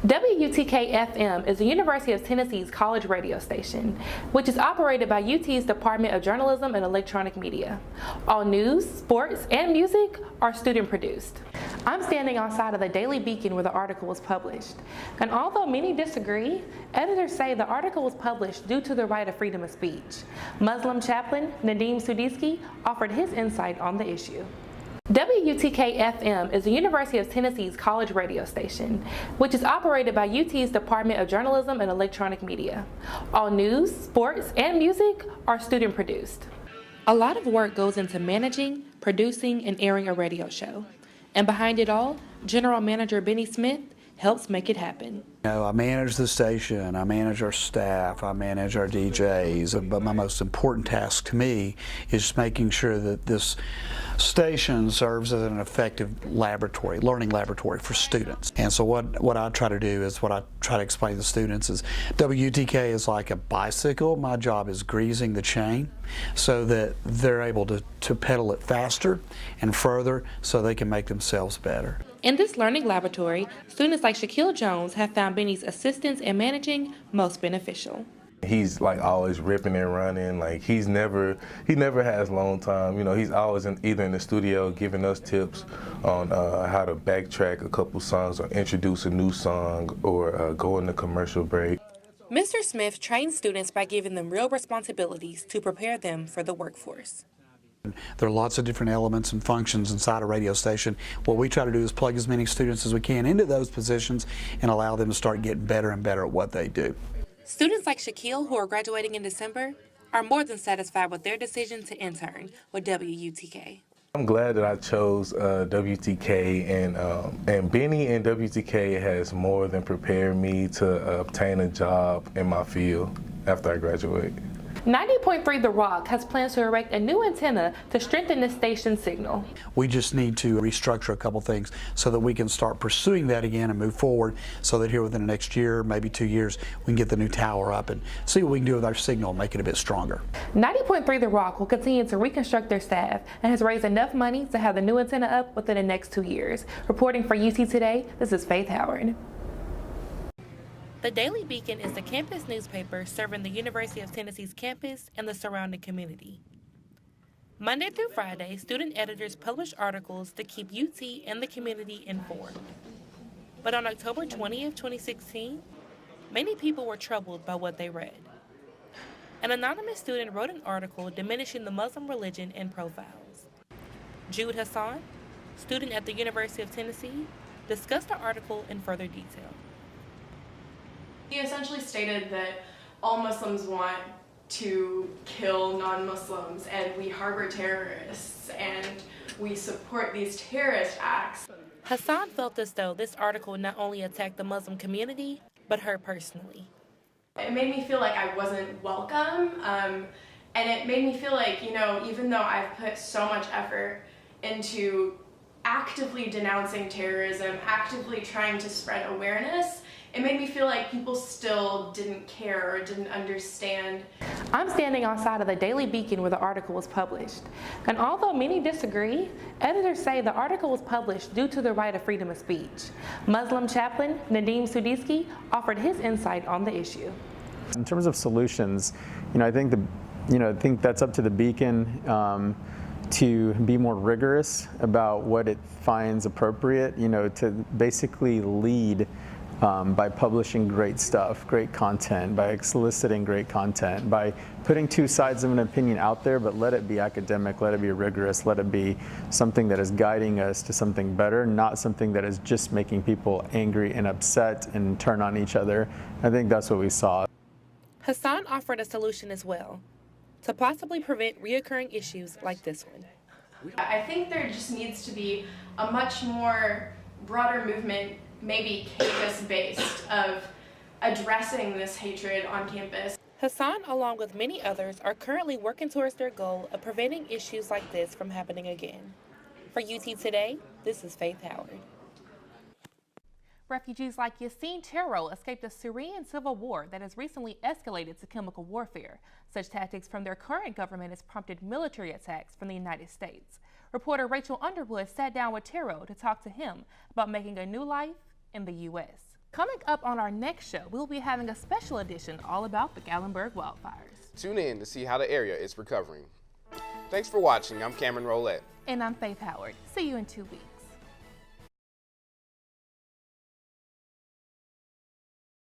WUTK-FM is the University of Tennessee's college radio station, which is operated by UT's Department of Journalism and Electronic Media. All news, sports, and music are student-produced. I'm standing outside of the Daily Beacon where the article was published. And although many disagree, editors say the article was published due to the right of freedom of speech. Muslim chaplain Nadim Sudisky offered his insight on the issue. WUTK-FM is the University of Tennessee's college radio station, which is operated by UT's Department of Journalism and Electronic Media. All news, sports, and music are student-produced. A lot of work goes into managing, producing, and airing a radio show. And behind it all, General Manager Benny Smith helps make it happen. I manage the station, I manage our staff, I manage our DJs, but my most important task to me is making sure that this station serves as an effective laboratory, learning laboratory for students. And so what I try to do is, what I try to explain to the students is, WUTK is like a bicycle. My job is greasing the chain so that they're able to pedal it faster and further so they can make themselves better. In this learning laboratory, students like Shaquille Jones have found Benny's assistance in managing most beneficial. He's like always ripping and running. Like he never has long time. He's always either in the studio giving us tips on how to backtrack a couple songs or introduce a new song or go in the commercial break. Mr. Smith trains students by giving them real responsibilities to prepare them for the workforce. There are lots of different elements and functions inside a radio station. What we try to do is plug as many students as we can into those positions and allow them to start getting better and better at what they do. Students like Shaquille, who are graduating in December, are more than satisfied with their decision to intern with WUTK. I'm glad that I chose WTK, and Benny and WTK has more than prepared me to obtain a job in my field after I graduate. 90.3 The Rock has plans to erect a new antenna to strengthen the station's signal. We just need to restructure a couple things so that we can start pursuing that again and move forward, so that here within the next year, maybe 2 years, we can get the new tower up and see what we can do with our signal and make it a bit stronger. 90.3 The Rock will continue to reconstruct their staff and has raised enough money to have the new antenna up within the next 2 years. Reporting for UT Today, this is Faith Howard. The Daily Beacon is the campus newspaper serving the University of Tennessee's campus and the surrounding community. Monday through Friday, student editors publish articles to keep UT and the community informed. But on October 20th, 2016, many people were troubled by what they read. An anonymous student wrote an article diminishing the Muslim religion in profiles. Jude Hassan, student at the University of Tennessee, discussed the article in further detail. He essentially stated that all Muslims want to kill non-Muslims and we harbor terrorists and we support these terrorist acts. Hassan felt as though this article not only attacked the Muslim community, but her personally. It made me feel like I wasn't welcome, and it made me feel like, even though I've put so much effort into actively denouncing terrorism, actively trying to spread awareness, it made me feel like people still didn't care or didn't understand. I'm standing outside of the Daily Beacon where the article was published. And although many disagree, editors say the article was published due to the right of freedom of speech. Muslim chaplain Nadim Sudisky offered his insight on the issue. In terms of solutions, I think that's up to the Beacon to be more rigorous about what it finds appropriate, to basically lead by publishing great stuff, great content, by soliciting great content, by putting two sides of an opinion out there, but let it be academic, let it be rigorous, let it be something that is guiding us to something better, not something that is just making people angry and upset and turn on each other. I think that's what we saw. Hassan offered a solution as well, to possibly prevent reoccurring issues like this one. I think there just needs to be a much more broader movement, maybe campus-based, of addressing this hatred on campus. Hassan, along with many others, are currently working towards their goal of preventing issues like this from happening again. For UT Today, this is Faith Howard. Refugees like Yassine Tero escaped a Syrian civil war that has recently escalated to chemical warfare. Such tactics from their current government has prompted military attacks from the United States. Reporter Rachel Underwood sat down with Tero to talk to him about making a new life in the U.S. Coming up on our next show, we'll be having a special edition all about the Gatlinburg wildfires. Tune in to see how the area is recovering. Thanks for watching. I'm Cameron Rolette. And I'm Faith Howard. See you in 2 weeks.